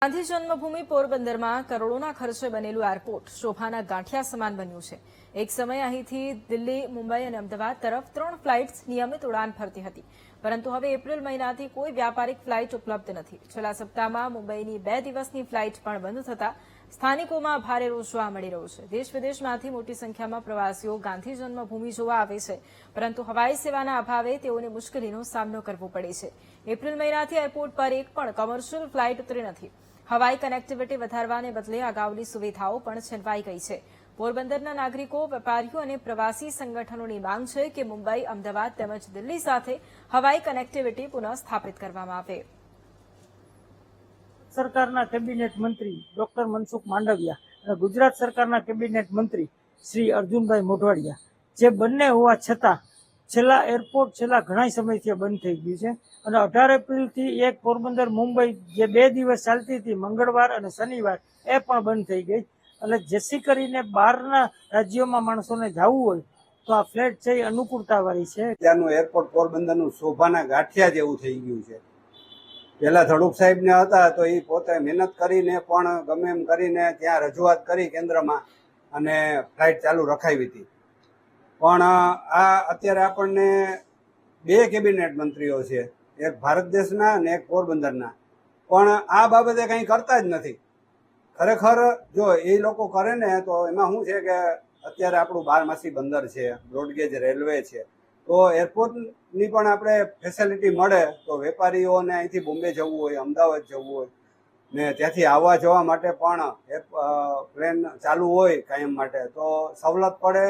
ગાંધી જન્મભૂમિ પોરબંદરમાં કરોડોના ખર્ચે બનેલું એરપોર્ટ શોભાના ગાંઠિયા સમાન બન્યું છે। એક સમય અહીંથી દિલ્હી, મુંબઈ અને અમદાવાદ તરફ 3 ફ્લાઇટ્સ નિયમિત ઉડાન ભરતી હતી, પરંતુ હવે એપ્રિલ મહિનાથી કોઈ વ્યાપારિક ફ્લાઇટ ઉપલબ્ધ નથી। છેલ્લા સપ્તાહમાં મુંબઈની 2 દિવસની ફ્લાઇટ પણ બંધ થતા સ્થાનિકોમાં ભારે રોષ જોવા મળી રહ્યો છે। દેશ વિદેશમાંથી મોટી સંખ્યામાં પ્રવાસીઓ ગાંધી જન્મભૂમિ જોવા આવે છે, પરંતુ હવાઈ સેવાના અભાવે તેઓને મુશ્કેલીનો સામનો કરવો પડે છે। એપ્રિલ મહિનાથી એરપોર્ટ પર એક પણ કોમર્શિયલ ફ્લાઇટ ઉતરી નથી। હવાઈ કનેક્ટિવિટી વધારવાને બદલે અગાઉની સુવિધાઓ પણ છીનવાઈ ગઈ છે। પોરબંદરના નાગરિકો, વેપારીઓ અને પ્રવાસી સંગઠનોની માંગ છે કે મુંબઈ, અમદાવાદ તેમજ દિલ્હી સાથે હવાઈ કનેક્ટિવિટી પુનઃ સ્થાપિત કરવામાં આવે। સરકારના કેબિનેટ મંત્રી ડોક્ટર મનસુખ માંડવિયા અને ગુજરાત સરકારના કેબિનેટ મંત્રી શ્રી અર્જુનભાઈ મોઢવાડિયા જે બંને હોવા છતાં છેલ્લા ઘણા સમયથી બંધ થઈ ગયું છે અને 18 એપ્રિલથી એક પોરબંદર મુંબઈ જે 2 દિવસ ચાલતી હતી, મંગળવાર અને શનિવાર, એ પણ બંધ થઈ ગઈ। એટલે જેથી કરીને બહારના રાજ્યોમાં માણસોને જવું હોય તો આ ફ્લેટ છે એ અનુકૂળતાવાળી છે। ત્યાંનું એરપોર્ટ પોરબંદરનું શોભાના ગાંઠિયા જેવું થઈ ગયું છે। પહેલા ધડુક સાહેબને હતા તો એ પોતે મહેનત કરીને પણ ગમે એમ કરીને ત્યાં રજૂઆત કરી કેન્દ્રમાં અને ફ્લાઇટ ચાલુ રખાવી હતી, પણ આ અત્યારે આપણને 2 કેબિનેટ મંત્રીઓ છે, એક ભારત દેશના અને એક પોરબંદરના, પણ આ બાબતે કંઈ કરતા જ નથી। ખરેખર જો એ લોકો કરે ને તો એમાં શું છે કે અત્યારે આપણું 12માસી બંદર છે, બ્રોડગેજ રેલવે છે, તો એરપોર્ટની પણ આપણે ફેસિલિટી મળે તો વેપારીઓને અહીંથી બોમ્બે જવું હોય, અમદાવાદ જવું હોય ને ત્યાંથી આવવા જવા માટે પણ પ્લેન ચાલુ હોય કાયમ માટે તો સવલત પડે